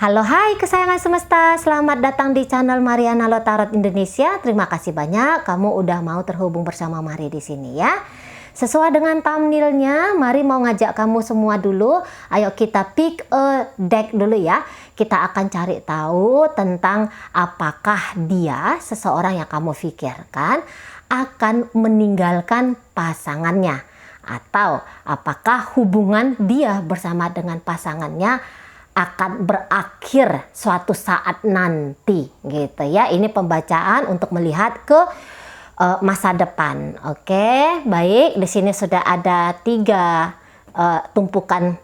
Halo, hai kesayangan semesta, selamat datang di channel Mariana Lo Tarot Indonesia. Terima kasih banyak kamu udah mau terhubung bersama Mari di sini ya. Sesuai dengan thumbnailnya, Mari mau ngajak kamu semua dulu. Ayo kita pick a deck dulu ya. Kita akan cari tahu tentang apakah dia, seseorang yang kamu pikirkan, akan meninggalkan pasangannya. Atau apakah hubungan dia bersama dengan pasangannya akan berakhir suatu saat nanti gitu ya. Ini pembacaan untuk melihat ke masa depan. Oke, baik. Di sini sudah ada 3 tumpukan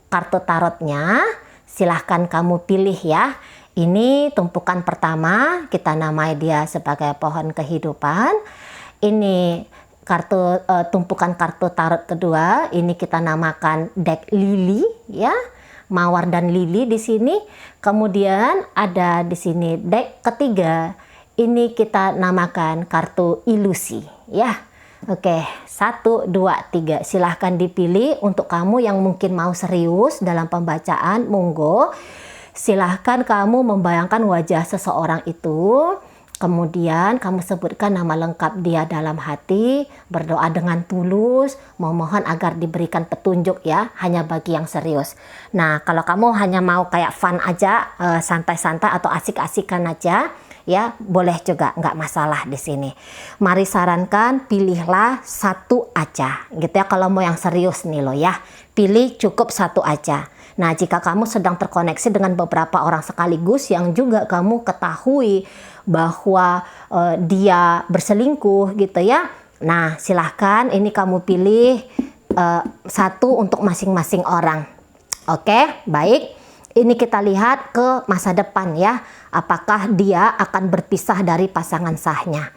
kartu tarotnya. Silahkan kamu pilih ya. Ini tumpukan pertama, kita namai dia sebagai pohon kehidupan. Ini kartu tumpukan kartu tarot kedua, ini kita namakan deck lili ya. Mawar dan lili di sini. Kemudian ada di sini deck ketiga. Ini kita namakan kartu ilusi ya. Oke, 1, 2, 3. Silahkan dipilih untuk kamu yang mungkin mau serius dalam pembacaan. Monggo. Silahkan kamu membayangkan wajah seseorang itu. Kemudian kamu sebutkan nama lengkap dia dalam hati, berdoa dengan tulus, memohon agar diberikan petunjuk ya, hanya bagi yang serius. Nah, kalau kamu hanya mau kayak fun aja, santai-santai atau asik-asikan aja, ya boleh juga, nggak masalah di sini. Mari sarankan pilihlah 1 aja, gitu ya. Kalau mau yang serius nih loh ya, pilih cukup 1 aja. Nah, jika kamu sedang terkoneksi dengan beberapa orang sekaligus yang juga kamu ketahui bahwa dia berselingkuh gitu ya. Nah, silahkan ini kamu pilih 1 untuk masing-masing orang. Oke, baik. Ini kita lihat ke masa depan ya. Apakah dia akan berpisah dari pasangan sahnya.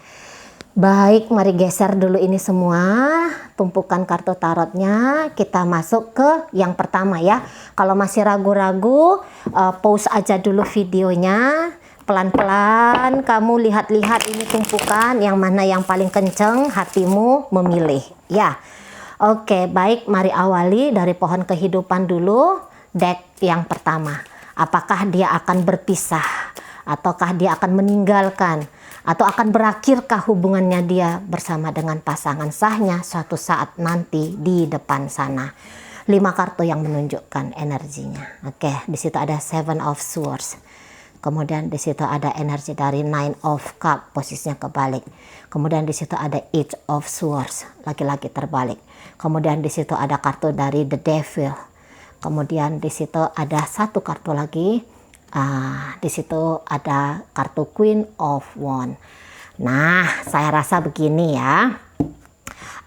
Baik, mari geser dulu ini semua tumpukan kartu tarotnya. Kita masuk ke yang pertama ya. Kalau masih ragu-ragu, pause aja dulu videonya. Pelan-pelan kamu lihat-lihat ini tumpukan yang mana yang paling kenceng, hatimu memilih ya. Oke, baik, mari awali dari pohon kehidupan dulu. Deck yang pertama. Apakah dia akan berpisah? Ataukah dia akan meninggalkan? Atau akan berakhirkah hubungannya dia bersama dengan pasangan sahnya suatu saat nanti di depan sana? 5 kartu yang menunjukkan energinya. Oke, di situ ada 7 of Swords. Kemudian di situ ada energi dari 9 of Cup, posisinya kebalik. Kemudian di situ ada 8 of Swords, laki-laki terbalik. Kemudian di situ ada kartu dari The Devil. Kemudian di situ ada 1 kartu lagi. Di situ ada kartu Queen of Wands. Nah, saya rasa begini ya.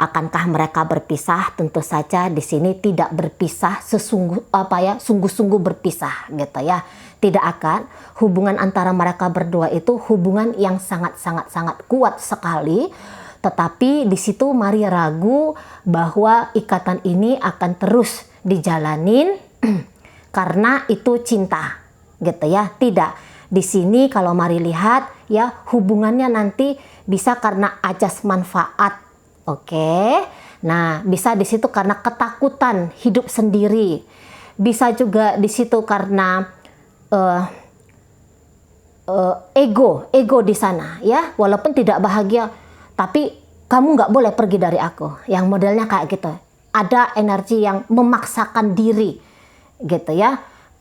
Akankah mereka berpisah? Tentu saja di sini tidak berpisah sungguh-sungguh berpisah gitu ya. Tidak akan. Hubungan antara mereka berdua itu hubungan yang sangat kuat sekali. Tetapi di situ mari ragu bahwa ikatan ini akan terus dijalanin karena itu cinta. Gitu ya. Tidak. Di sini kalau mari lihat ya, hubungannya nanti bisa karena ajas manfaat. Oke. Nah, bisa di situ karena ketakutan hidup sendiri. Bisa juga di situ karena ego di sana ya. Walaupun tidak bahagia, tapi kamu nggak boleh pergi dari aku. Yang modelnya kayak gitu. Ada energi yang memaksakan diri gitu ya.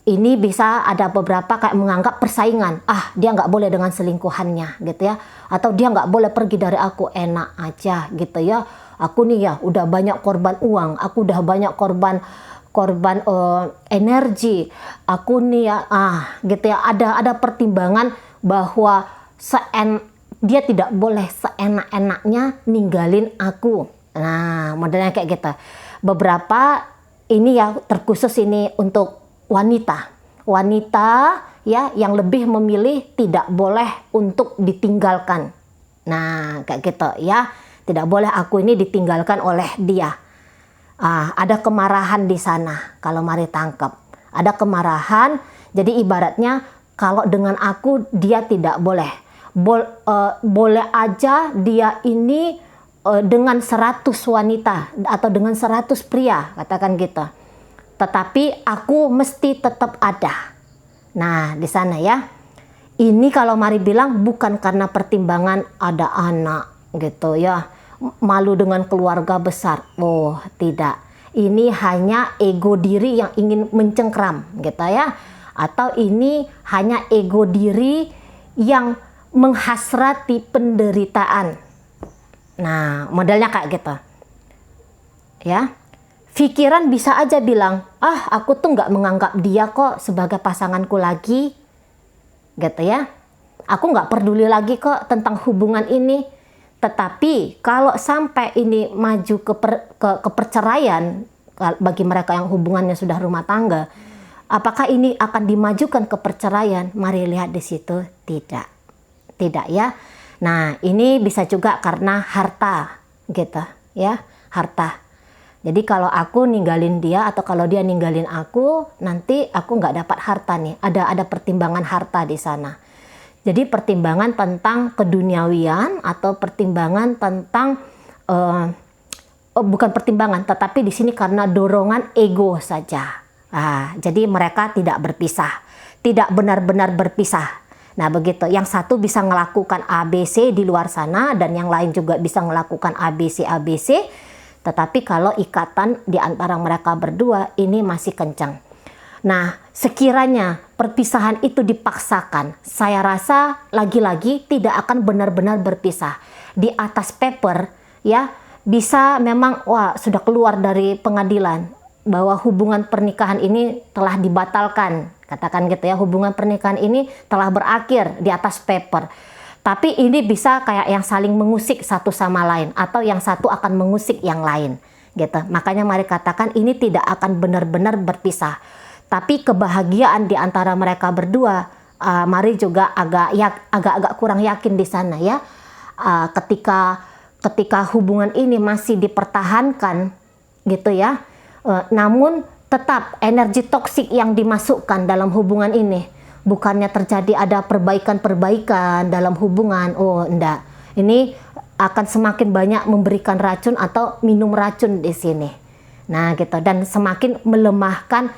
Ini bisa ada beberapa kayak menganggap persaingan. Dia nggak boleh dengan selingkuhannya gitu ya. Atau dia nggak boleh pergi dari aku, enak aja gitu ya. Aku nih ya udah banyak korban uang. Aku udah banyak korban energi. Aku nih ya gitu ya. Ada pertimbangan bahwa dia tidak boleh seenak-enaknya ninggalin aku. Nah, modelnya kayak gitu. Beberapa ini ya terkhusus ini untuk wanita ya yang lebih memilih tidak boleh untuk ditinggalkan. Nah, kayak gitu ya. Tidak boleh aku ini ditinggalkan oleh dia. Ada kemarahan di sana kalau mari tangkap. Ada kemarahan. Jadi ibaratnya kalau dengan aku dia tidak boleh. Boleh aja dia ini dengan 100 wanita atau dengan 100 pria, katakan gitu. Tetapi aku mesti tetap ada. Nah, di sana ya. Ini kalau Mari bilang bukan karena pertimbangan ada anak gitu ya, malu dengan keluarga besar. Oh, tidak. Ini hanya ego diri yang ingin mencengkram gitu ya. Atau ini hanya ego diri yang menghasrati penderitaan. Nah, modelnya kayak gitu. Ya. Pikiran bisa aja bilang, aku tuh nggak menganggap dia kok sebagai pasanganku lagi. Gitu ya. Aku nggak peduli lagi kok tentang hubungan ini. Tetapi kalau sampai ini maju ke perceraian, bagi mereka yang hubungannya sudah rumah tangga, apakah ini akan dimajukan ke perceraian? Mari lihat di situ, tidak. Tidak ya. Nah, ini bisa juga karena harta gitu ya, harta. Jadi kalau aku ninggalin dia atau kalau dia ninggalin aku, nanti aku nggak dapat harta nih. Ada pertimbangan harta di sana. Jadi pertimbangan tentang keduniawian atau pertimbangan tentang bukan pertimbangan, tetapi di sini karena dorongan ego saja. Jadi mereka tidak berpisah, tidak benar-benar berpisah. Nah begitu. Yang satu bisa melakukan ABC di luar sana dan yang lain juga bisa melakukan ABC. Tetapi kalau ikatan di antara mereka berdua ini masih kencang. Nah, sekiranya perpisahan itu dipaksakan, saya rasa lagi-lagi tidak akan benar-benar berpisah. Di atas paper ya, bisa memang sudah keluar dari pengadilan bahwa hubungan pernikahan ini telah dibatalkan. Katakan gitu ya, hubungan pernikahan ini telah berakhir di atas paper. Tapi ini bisa kayak yang saling mengusik satu sama lain atau yang satu akan mengusik yang lain gitu. Makanya mari katakan ini tidak akan benar-benar berpisah. Tapi kebahagiaan di antara mereka berdua, mari juga agak kurang yakin di sana ya. Ketika hubungan ini masih dipertahankan gitu ya. Namun tetap energi toksik yang dimasukkan dalam hubungan ini. Bukannya terjadi ada perbaikan-perbaikan dalam hubungan. Oh, enggak. Ini akan semakin banyak memberikan racun atau minum racun di sini. Nah, gitu. Dan semakin melemahkan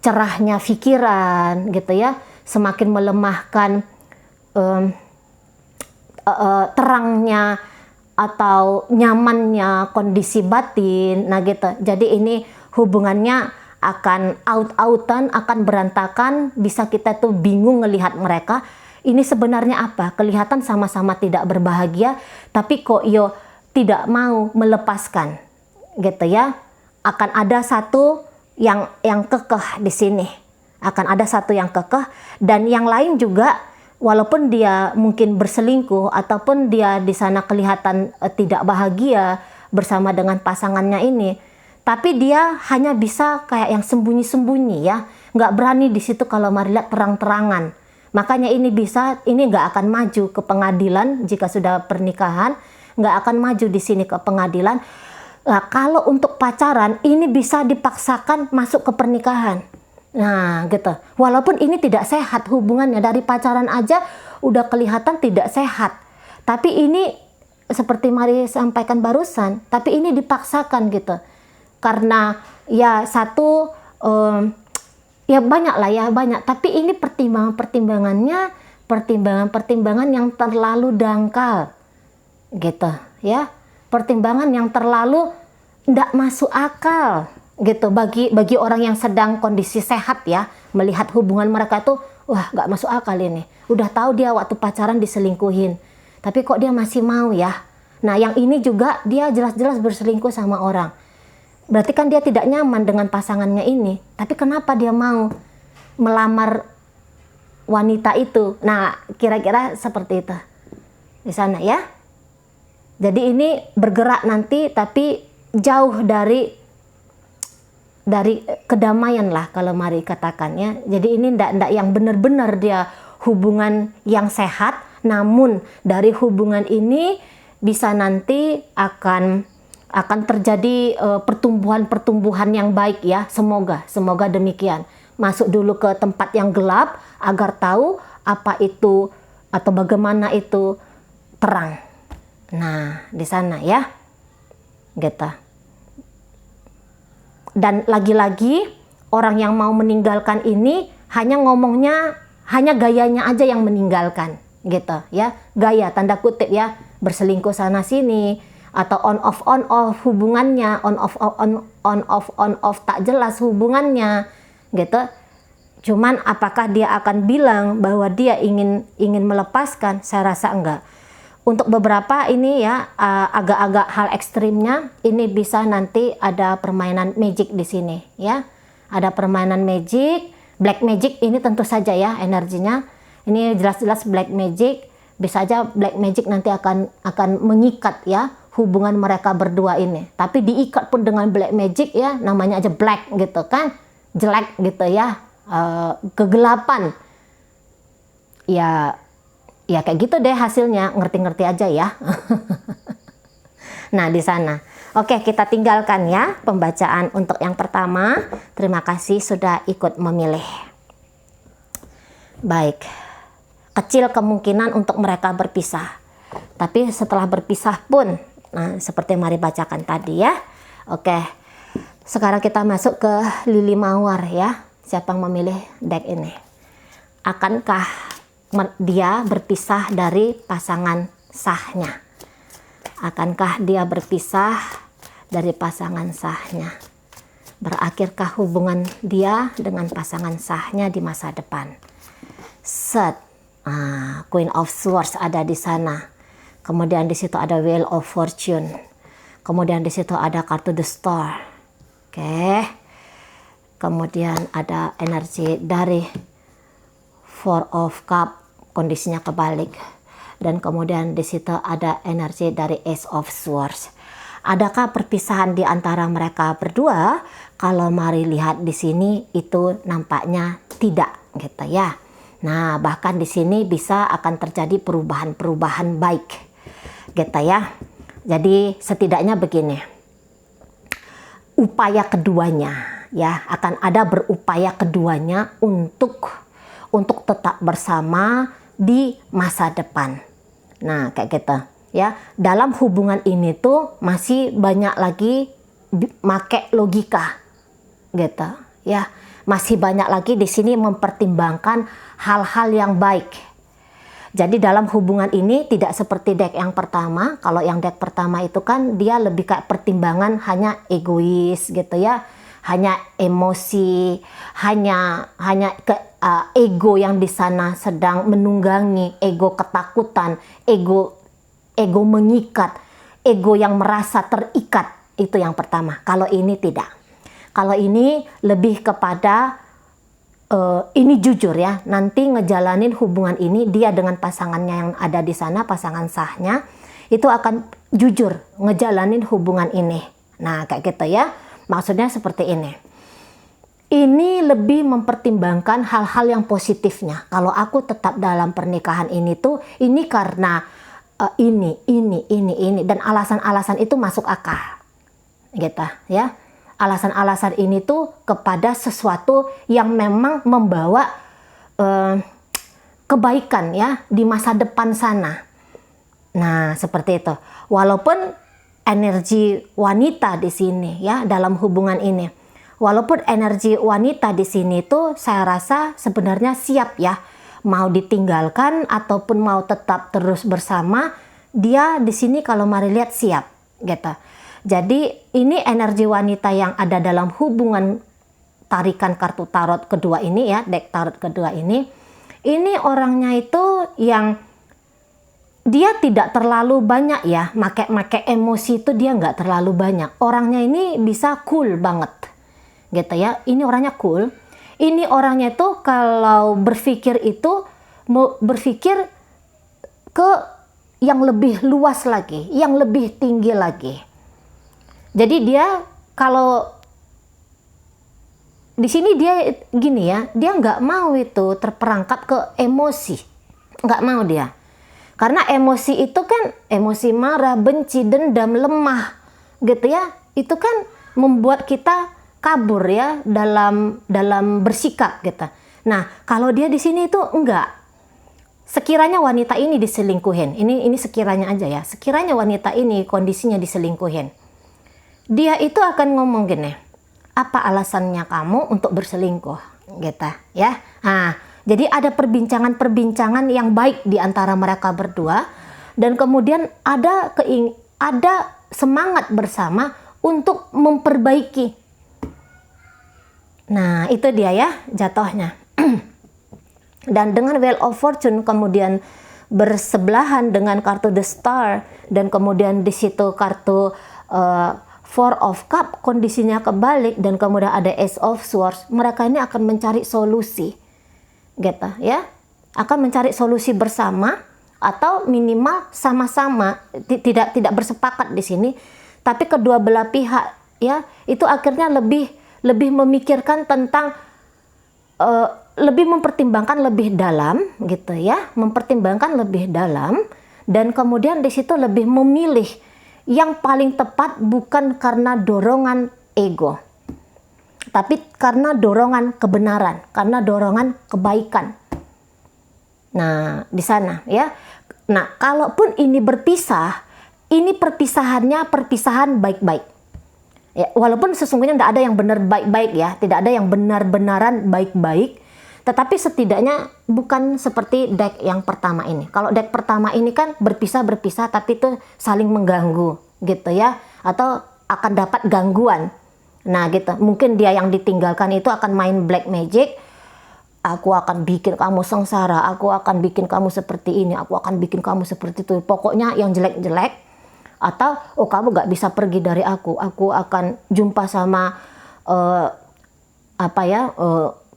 cerahnya pikiran, gitu ya. Semakin melemahkan terangnya atau nyamannya kondisi batin. Nah, gitu. Jadi ini hubungannya akan out-outan, akan berantakan, bisa kita tuh bingung ngelihat mereka. Ini sebenarnya apa? Kelihatan sama-sama tidak berbahagia, tapi kok tidak mau melepaskan, gitu ya. Akan ada satu yang kekeh di sini. Akan ada satu yang kekeh dan yang lain juga, walaupun dia mungkin berselingkuh ataupun dia di sana kelihatan tidak bahagia bersama dengan pasangannya ini. Tapi dia hanya bisa kayak yang sembunyi-sembunyi ya. Nggak berani di situ kalau mari lihat terang-terangan. Makanya ini nggak akan maju ke pengadilan jika sudah pernikahan. Nggak akan maju di sini ke pengadilan. Nah, kalau untuk pacaran ini bisa dipaksakan masuk ke pernikahan. Nah gitu. Walaupun ini tidak sehat hubungannya. Dari pacaran aja udah kelihatan tidak sehat. Tapi ini seperti Mari sampaikan barusan. Tapi ini dipaksakan gitu. Karena ya satu ya banyak lah ya banyak, tapi ini pertimbangan yang terlalu dangkal gitu ya, pertimbangan yang terlalu tidak masuk akal gitu bagi orang yang sedang kondisi sehat ya, melihat hubungan mereka tuh nggak masuk akal ini, udah tahu dia waktu pacaran diselingkuhin tapi kok dia masih mau ya. Nah yang ini juga dia jelas-jelas berselingkuh sama orang. Berarti kan dia tidak nyaman dengan pasangannya ini. Tapi kenapa dia mau melamar wanita itu? Nah, kira-kira seperti itu di sana ya. Jadi ini bergerak nanti tapi jauh dari kedamaian lah kalau Mari katakan ya. Jadi ini ndak yang benar-benar dia hubungan yang sehat. Namun dari hubungan ini bisa nanti akan terjadi pertumbuhan yang baik ya, semoga demikian. Masuk dulu ke tempat yang gelap agar tahu apa itu atau bagaimana itu terang. Nah di sana ya gitu. Dan lagi-lagi orang yang mau meninggalkan ini hanya ngomongnya, hanya gayanya aja yang meninggalkan gitu ya, gaya tanda kutip ya, berselingkuh sana sini atau on off hubungannya, on off tak jelas hubungannya gitu. Cuman apakah dia akan bilang bahwa dia ingin melepaskan? Saya rasa enggak. Untuk beberapa ini ya agak-agak hal ekstrimnya, ini bisa nanti ada permainan magic di sini ya. Ada permainan magic, black magic ini tentu saja ya energinya. Ini jelas-jelas black magic, bisa aja black magic nanti akan mengikat ya hubungan mereka berdua ini. Tapi diikat pun dengan black magic ya, namanya aja black gitu kan, jelek gitu ya, kegelapan. Ya kayak gitu deh hasilnya, ngerti-ngerti aja ya. Nah di sana. Oke, kita tinggalkan ya pembacaan untuk yang pertama. Terima kasih sudah ikut memilih. Baik. Kecil kemungkinan untuk mereka berpisah. Tapi setelah berpisah pun, nah seperti mari bacakan tadi ya. Oke. Sekarang kita masuk ke Lili Mawar ya. Siapa yang memilih deck ini? Akankah dia berpisah dari pasangan sahnya? Akankah dia berpisah dari pasangan sahnya? Berakhirkah hubungan dia dengan pasangan sahnya di masa depan? Set, Queen of Swords ada di sana. Kemudian di situ ada Wheel of Fortune. Kemudian di situ ada kartu The Star. Oke. Kemudian ada energi dari Four of Cup, kondisinya kebalik. Dan kemudian di situ ada energi dari Ace of Swords. Adakah perpisahan di antara mereka berdua? Kalau mari lihat di sini itu nampaknya tidak gitu ya. Nah, bahkan di sini bisa akan terjadi perubahan-perubahan baik gitu ya. Jadi setidaknya begini. Upaya keduanya ya, akan ada berupaya keduanya untuk tetap bersama di masa depan. Nah, kayak gitu ya. Dalam hubungan ini tuh masih banyak lagi make logika gitu ya. Masih banyak lagi di sini mempertimbangkan hal-hal yang baik. Jadi dalam hubungan ini tidak seperti deck yang pertama. Kalau yang deck pertama itu kan dia lebih kayak pertimbangan hanya egois gitu ya. Hanya emosi, hanya ego yang di sana sedang menunggangi, ego ketakutan, ego mengikat, ego yang merasa terikat. Itu yang pertama. Kalau ini tidak. Kalau ini lebih kepada ini jujur ya, nanti ngejalanin hubungan ini dia dengan pasangannya yang ada di sana, pasangan sahnya, itu akan jujur ngejalanin hubungan ini. Nah kayak gitu ya, maksudnya seperti ini. Ini lebih mempertimbangkan hal-hal yang positifnya. Kalau aku tetap dalam pernikahan ini tuh, ini karena ini, dan alasan-alasan itu masuk akal. Gitu ya. Alasan-alasan ini tuh kepada sesuatu yang memang membawa kebaikan ya di masa depan sana. Nah, seperti itu. Walaupun energi wanita di sini ya dalam hubungan ini. Walaupun energi wanita di sini tuh saya rasa sebenarnya siap ya. Mau ditinggalkan ataupun mau tetap terus bersama, dia di sini kalau mari lihat siap gitu. Jadi ini energi wanita yang ada dalam hubungan tarikan kartu tarot kedua ini ya, deck tarot kedua ini orangnya itu yang dia tidak terlalu banyak ya, make emosi itu dia nggak terlalu banyak. Orangnya ini bisa cool banget gitu ya, ini orangnya cool. Ini orangnya itu kalau berpikir itu mau berpikir ke yang lebih luas lagi, yang lebih tinggi lagi. Jadi dia kalau di sini dia gini ya, dia nggak mau itu terperangkap ke emosi, nggak mau dia. Karena emosi itu kan emosi marah, benci, dendam, lemah, gitu ya. Itu kan membuat kita kabur ya dalam bersikap gitu. Nah kalau dia di sini itu enggak. Sekiranya wanita ini diselingkuhin, ini sekiranya aja ya. Sekiranya wanita ini kondisinya diselingkuhin. Dia itu akan ngomong gini, apa alasannya kamu untuk berselingkuh? gitu ya. Nah, jadi ada perbincangan-perbincangan yang baik di antara mereka berdua, dan kemudian ada semangat bersama untuk memperbaiki. Nah, itu dia ya jatuhnya. Dan dengan Wheel of Fortune kemudian bersebelahan dengan kartu The Star, dan kemudian di situ kartu Four of Cup, kondisinya kebalik, dan kemudian ada Ace of Swords. Mereka ini akan mencari solusi, gitu ya, akan mencari solusi bersama atau minimal sama-sama, tidak bersepakat di sini, tapi kedua belah pihak ya itu akhirnya lebih memikirkan tentang lebih mempertimbangkan lebih dalam, gitu ya, mempertimbangkan lebih dalam, dan kemudian di situ lebih memilih yang paling tepat, bukan karena dorongan ego, tapi karena dorongan kebenaran, karena dorongan kebaikan. Nah, di sana ya. Nah, kalaupun ini berpisah, ini perpisahannya perpisahan baik-baik. Ya, walaupun sesungguhnya tidak ada yang benar baik-baik ya, tidak ada yang benar-benaran baik-baik, tetapi setidaknya bukan seperti deck yang pertama ini. Kalau deck pertama ini kan berpisah tapi itu saling mengganggu gitu ya, atau akan dapat gangguan. Nah gitu, mungkin dia yang ditinggalkan itu akan main black magic. Aku akan bikin kamu sengsara, aku akan bikin kamu seperti ini, aku akan bikin kamu seperti itu. Pokoknya yang jelek-jelek. Atau, oh kamu gak bisa pergi dari aku akan jumpa sama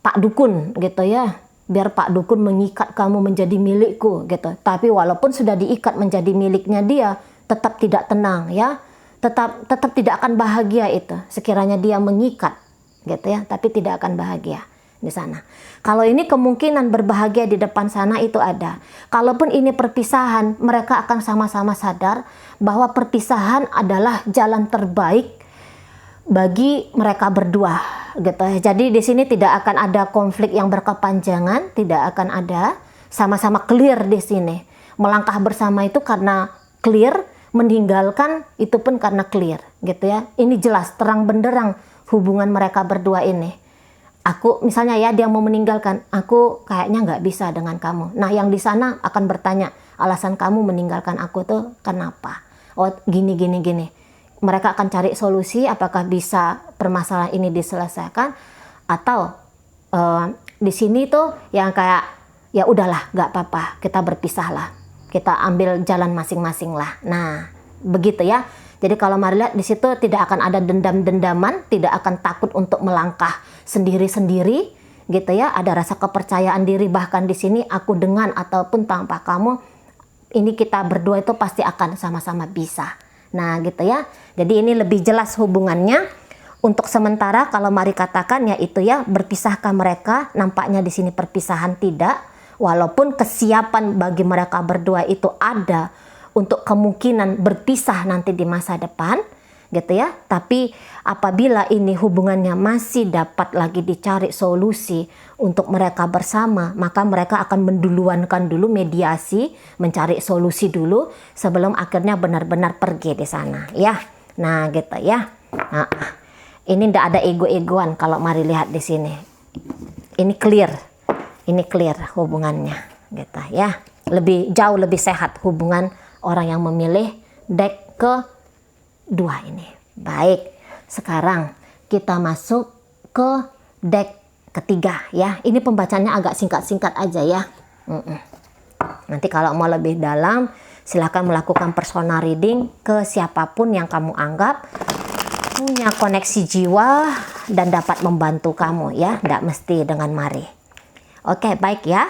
Pak Dukun gitu ya, biar Pak Dukun mengikat kamu menjadi milikku gitu. Tapi walaupun sudah diikat menjadi miliknya dia, tetap tidak tenang ya, tetap tidak akan bahagia itu sekiranya dia mengikat gitu ya, tapi tidak akan bahagia di sana. Kalau ini kemungkinan berbahagia di depan sana itu ada. Kalaupun ini perpisahan, mereka akan sama-sama sadar bahwa perpisahan adalah jalan terbaik bagi mereka berdua gitu. Jadi di sini tidak akan ada konflik yang berkepanjangan, tidak akan ada, sama-sama clear di sini. Melangkah bersama itu karena clear, meninggalkan itu pun karena clear gitu ya. Ini jelas terang benderang hubungan mereka berdua ini. Aku misalnya ya, dia mau meninggalkan, aku kayaknya nggak bisa dengan kamu. Nah yang di sana akan bertanya, alasan kamu meninggalkan aku tuh kenapa? Oh gini. Mereka akan cari solusi, apakah bisa permasalahan ini diselesaikan, atau di sini tuh yang kayak ya udahlah nggak apa-apa, kita berpisah lah, kita ambil jalan masing-masing lah. Nah begitu ya. Jadi kalau mari lihat di situ tidak akan ada dendam-dendaman, tidak akan takut untuk melangkah sendiri-sendiri gitu ya. Ada rasa kepercayaan diri, bahkan di sini aku dengan ataupun tanpa kamu, ini kita berdua itu pasti akan sama-sama bisa. Nah gitu ya. Jadi ini lebih jelas hubungannya. Untuk sementara kalau mari katakan ya itu ya, berpisahkah mereka? Nampaknya di sini perpisahan tidak. Walaupun kesiapan bagi mereka berdua itu ada untuk kemungkinan berpisah nanti di masa depan gitu ya. Tapi apabila ini hubungannya masih dapat lagi dicari solusi untuk mereka bersama, maka mereka akan menduluankan dulu mediasi, mencari solusi dulu sebelum akhirnya benar-benar pergi di sana ya. Nah gitu ya. Nah, ini ndak ada ego-egoan kalau mari lihat di sini. Ini clear hubungannya gitu ya. Jauh lebih sehat hubungan orang yang memilih deck kedua ini. Baik, sekarang kita masuk ke deck ketiga ya. Ini pembacanya agak singkat-singkat aja ya. Nanti kalau mau lebih dalam silakan melakukan personal reading ke siapapun yang kamu anggap punya koneksi jiwa dan dapat membantu kamu ya. Tidak mesti dengan mari. Oke, baik ya.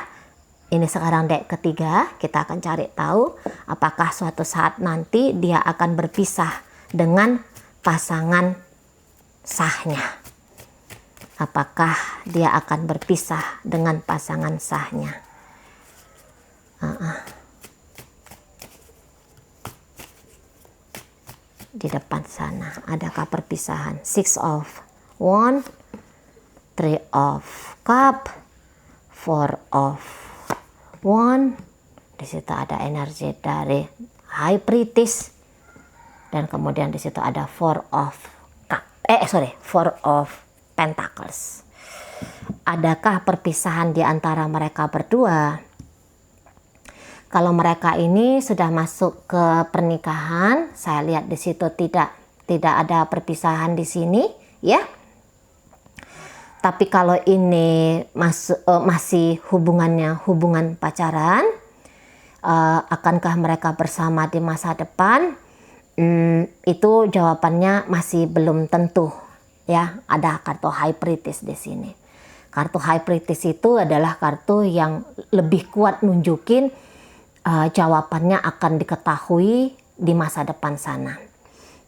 Ini sekarang deck ketiga, kita akan cari tahu apakah suatu saat nanti dia akan berpisah dengan pasangan sahnya. Apakah dia akan berpisah dengan pasangan sahnya? Di depan sana, adakah perpisahan? Six of Wands, Three of Cup, Four of Wands. Di situ ada energi dari High Priestess, dan kemudian di situ ada Four of Pentacles. adakah perpisahan di antara mereka berdua? Kalau mereka ini sudah masuk ke pernikahan, saya lihat di situ tidak ada perpisahan di sini, ya. Tapi kalau ini masih hubungan pacaran, akankah mereka bersama di masa depan? Itu jawabannya masih belum tentu, ya. Ada kartu High Priestess di sini. Kartu High Priestess itu adalah kartu yang lebih kuat nunjukin jawabannya akan diketahui di masa depan sana.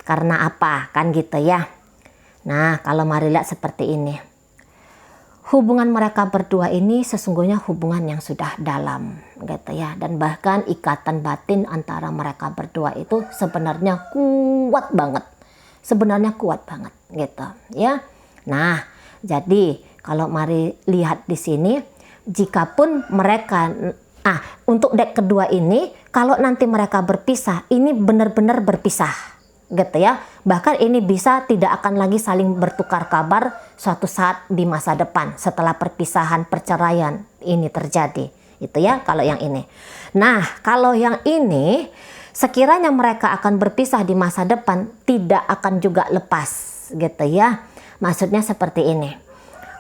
Karena apa? Kan gitu ya. Nah, kalau mari lihat seperti ini. Hubungan mereka berdua ini sesungguhnya hubungan yang sudah dalam, gitu ya. Dan bahkan ikatan batin antara mereka berdua itu sebenarnya kuat banget. Sebenarnya kuat banget, gitu ya. Nah, jadi kalau mari lihat di sini, jikapun mereka untuk deck kedua ini, kalau nanti mereka berpisah, ini benar-benar berpisah, gitu ya. Bahkan ini bisa tidak akan lagi saling bertukar kabar suatu saat di masa depan setelah perpisahan perceraian ini terjadi, itu ya. Kalau yang ini, nah kalau yang ini sekiranya mereka akan berpisah di masa depan, tidak akan juga lepas, gitu ya. Maksudnya seperti ini,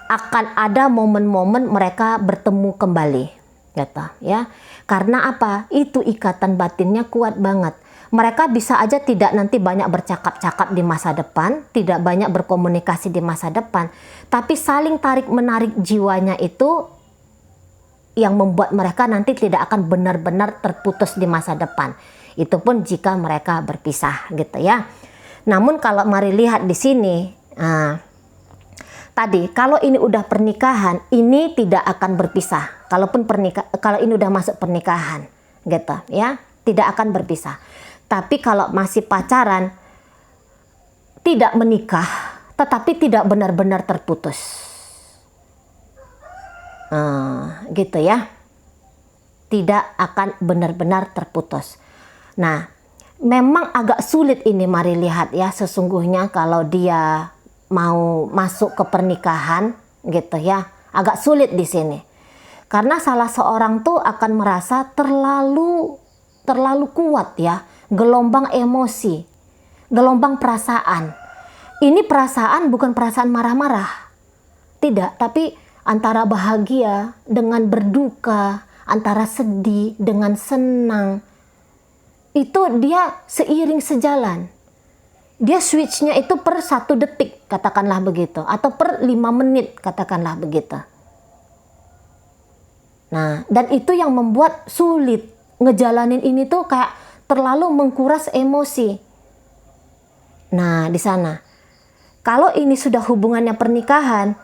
akan ada momen-momen mereka bertemu kembali, gitu ya. Karena apa? Itu ikatan batinnya kuat banget. Mereka bisa aja tidak nanti banyak bercakap-cakap di masa depan, tidak banyak berkomunikasi di masa depan, tapi saling tarik-menarik jiwanya itu yang membuat mereka nanti tidak akan benar-benar terputus di masa depan. Itu pun jika mereka berpisah, gitu ya. Namun kalau mari lihat di sini, tadi kalau ini udah pernikahan, ini tidak akan berpisah. Kalau ini udah masuk pernikahan, gitu ya, tidak akan berpisah. Tapi kalau masih pacaran, tidak menikah, tetapi tidak benar-benar terputus, gitu ya. Tidak akan benar-benar terputus. Nah, memang agak sulit ini, mari lihat ya, sesungguhnya kalau dia mau masuk ke pernikahan, gitu ya, agak sulit di sini. Karena salah seorang tuh akan merasa terlalu kuat ya, gelombang emosi, gelombang perasaan. Ini perasaan bukan perasaan marah-marah, tidak, tapi antara bahagia dengan berduka, antara sedih dengan senang. Itu dia seiring sejalan. Dia switchnya itu per 1 detik, katakanlah begitu, atau per 5 menit, katakanlah begitu. Nah, dan itu yang membuat sulit ngejalanin ini tuh, kayak terlalu mengkuras emosi. Nah, di sana. Kalau ini sudah hubungannya pernikahan,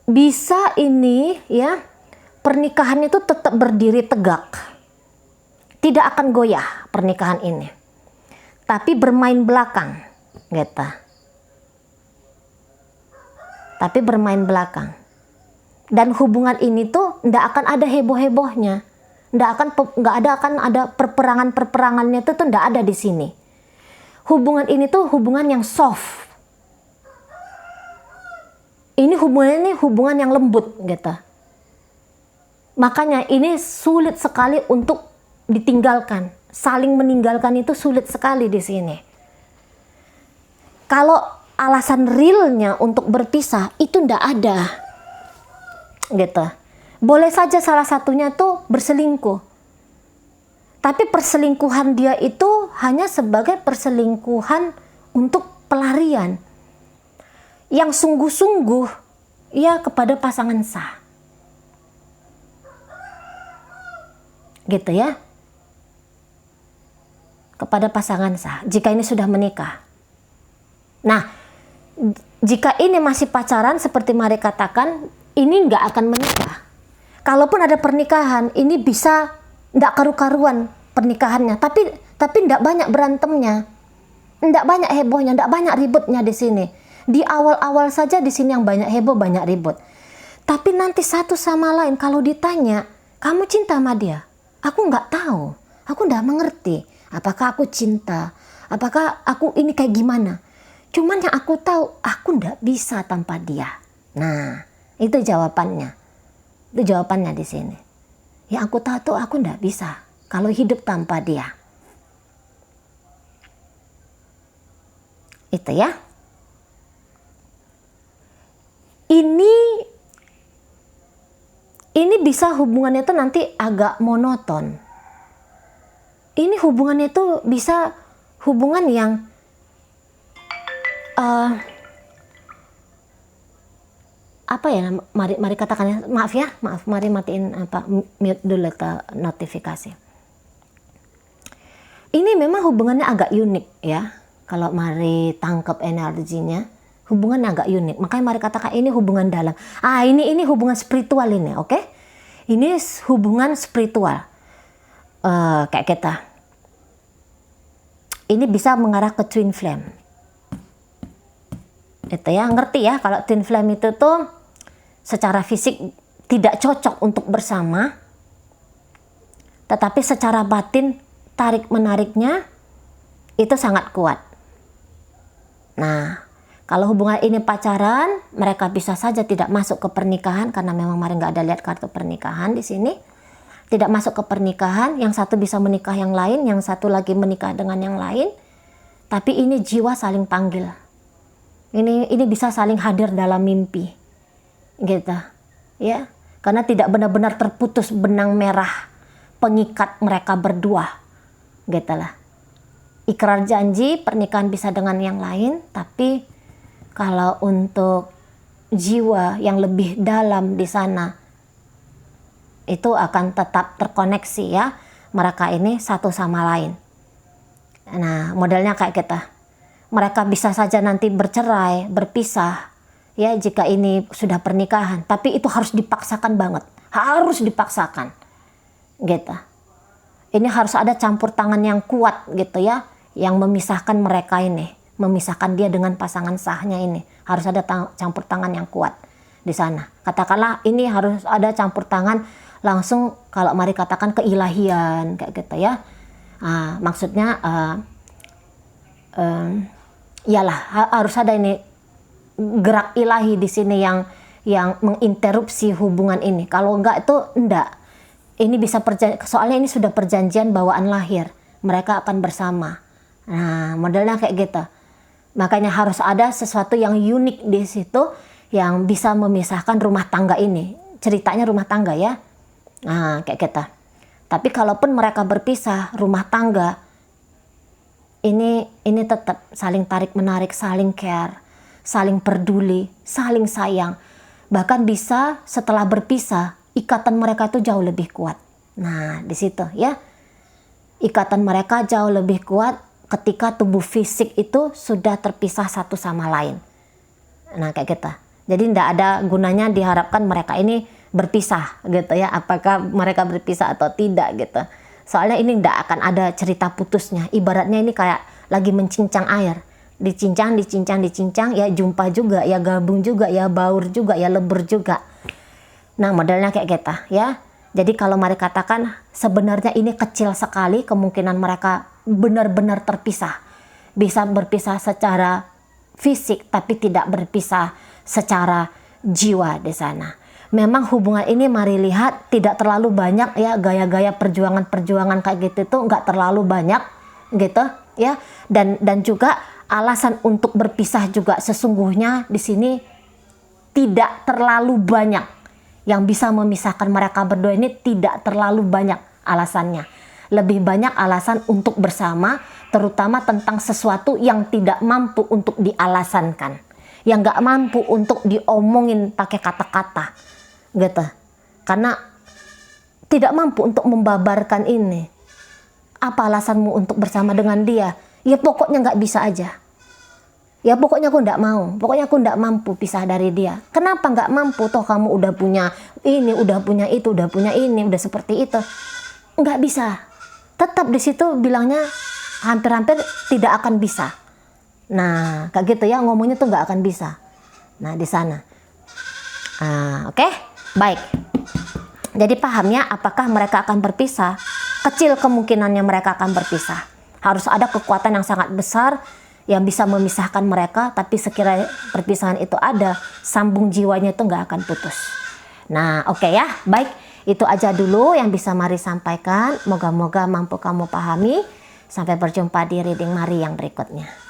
bisa ini ya, pernikahan itu tetap berdiri tegak. Tidak akan goyah pernikahan ini. Tapi bermain belakang, gitu. Tapi bermain belakang. Dan hubungan ini tuh nggak akan ada heboh-hebohnya, nggak akan ada perperangannya tuh nggak ada di sini. Hubungan ini tuh hubungan yang soft. Ini hubungan yang lembut, gitu. Makanya ini sulit sekali untuk ditinggalkan. Saling meninggalkan itu sulit sekali di sini. Kalau alasan realnya untuk berpisah itu ndak ada, gitu. Boleh saja salah satunya tuh berselingkuh, tapi perselingkuhan dia itu hanya sebagai perselingkuhan untuk pelarian, yang sungguh-sungguh ya kepada pasangan sah, gitu ya, kepada pasangan sah jika ini sudah menikah. Nah, jika ini masih pacaran seperti Mari katakan, ini nggak akan menikah. Kalaupun ada pernikahan, ini bisa nggak karu-karuan pernikahannya, tapi nggak banyak berantemnya, nggak banyak hebohnya, nggak banyak ributnya di sini. Di awal-awal saja di sini yang banyak heboh, banyak ribut. Tapi nanti satu sama lain kalau ditanya, kamu cinta sama dia? Aku nggak tahu, aku nggak mengerti. Apakah aku cinta? Apakah aku ini kayak gimana? Cuman yang aku tahu, aku nggak bisa tanpa dia. Nah, Itu jawabannya. Itu jawabannya di sini. Yang aku tahu tuh aku nggak bisa kalau hidup tanpa dia. Itu ya. Ini bisa hubungannya tuh nanti agak monoton. Ini hubungannya tuh bisa hubungan yang apa ya, mari katakannya, maaf, mari matiin mute dulu ke notifikasi. Ini memang hubungannya agak unik ya. Kalau mari tangkap energinya, hubungannya agak unik. Makanya mari katakan ini hubungan dalam. Ini hubungan spiritual ini, oke? Ini hubungan spiritual. Kayak kita. Ini bisa mengarah ke twin flame. Itu ya, ngerti ya kalau twin flame itu tuh secara fisik tidak cocok untuk bersama, tetapi secara batin tarik menariknya itu sangat kuat. Nah, kalau hubungan ini pacaran, mereka bisa saja tidak masuk ke pernikahan karena memang mari nggak ada lihat kartu pernikahan di sini. Tidak masuk ke pernikahan, yang satu bisa menikah yang lain, yang satu lagi menikah dengan yang lain. Tapi ini jiwa saling panggil. Ini bisa saling hadir dalam mimpi. Gitu. Ya. Karena tidak benar-benar terputus benang merah pengikat mereka berdua. Gitu lah. Ikrar janji pernikahan bisa dengan yang lain, tapi kalau untuk jiwa yang lebih dalam di sana itu akan tetap terkoneksi ya, mereka ini satu sama lain. Nah, modelnya kayak kita. Mereka bisa saja nanti bercerai, berpisah ya jika ini sudah pernikahan, tapi itu harus dipaksakan banget. Harus dipaksakan. Gitu. Ini harus ada campur tangan yang kuat gitu ya, yang memisahkan mereka ini, memisahkan dia dengan pasangan sahnya ini. Harus ada campur tangan yang kuat di sana. Katakanlah ini harus ada campur tangan langsung, kalau mari katakan keilahian kayak gitu ya. Maksudnya iyalah harus ada ini gerak ilahi di sini yang menginterupsi hubungan ini. Kalau enggak itu enggak. Ini bisa soalnya ini sudah perjanjian bawaan lahir. Mereka akan bersama. Nah, modelnya kayak gitu. Makanya harus ada sesuatu yang unik di situ yang bisa memisahkan rumah tangga ini. Ceritanya rumah tangga ya. Nah, kayak kita. Tapi kalaupun mereka berpisah, rumah tangga ini tetap saling tarik menarik, saling care, saling peduli, saling sayang. Bahkan bisa setelah berpisah, ikatan mereka itu jauh lebih kuat. Nah, di situ ya. Ikatan mereka jauh lebih kuat ketika tubuh fisik itu sudah terpisah satu sama lain. Nah, kayak kita. Jadi tidak ada gunanya diharapkan mereka ini berpisah gitu ya, apakah mereka berpisah atau tidak gitu. Soalnya ini tidak akan ada cerita putusnya. Ibaratnya ini kayak lagi mencincang air, dicincang, ya jumpa juga, ya gabung juga, ya baur juga, ya lebur juga. Nah, modelnya kayak kita ya. Jadi kalau mari katakan sebenarnya ini kecil sekali kemungkinan mereka benar-benar terpisah. Bisa berpisah secara fisik tapi tidak berpisah secara jiwa di sana. Memang hubungan ini mari lihat tidak terlalu banyak ya, gaya-gaya perjuangan kayak gitu tuh nggak terlalu banyak gitu ya, dan juga alasan untuk berpisah juga sesungguhnya di sini tidak terlalu banyak yang bisa memisahkan mereka berdua ini, tidak terlalu banyak alasannya. Lebih banyak alasan untuk bersama, terutama tentang sesuatu yang tidak mampu untuk dialasankan, yang nggak mampu untuk diomongin pakai kata-kata gitu, karena tidak mampu untuk membabarkan ini. Apa alasanmu untuk bersama dengan dia? Ya pokoknya nggak bisa aja. Ya pokoknya aku nggak mau. Pokoknya aku nggak mampu pisah dari dia. Kenapa nggak mampu? Toh kamu udah punya ini, udah punya itu, udah punya ini, udah seperti itu. Nggak bisa. Tetap di situ bilangnya hampir-hampir tidak akan bisa. Nah, kayak gitu ya ngomongnya tuh nggak akan bisa. Nah, di sana. Oke? Baik. Jadi paham ya, apakah mereka akan berpisah? Kecil kemungkinannya mereka akan berpisah. Harus ada kekuatan yang sangat besar yang bisa memisahkan mereka, tapi sekiranya perpisahan itu ada, sambung jiwanya itu nggak akan putus. Nah, oke ya, baik, itu aja dulu yang bisa Mari sampaikan. Moga-moga mampu kamu pahami. Sampai berjumpa di reading Mari yang berikutnya.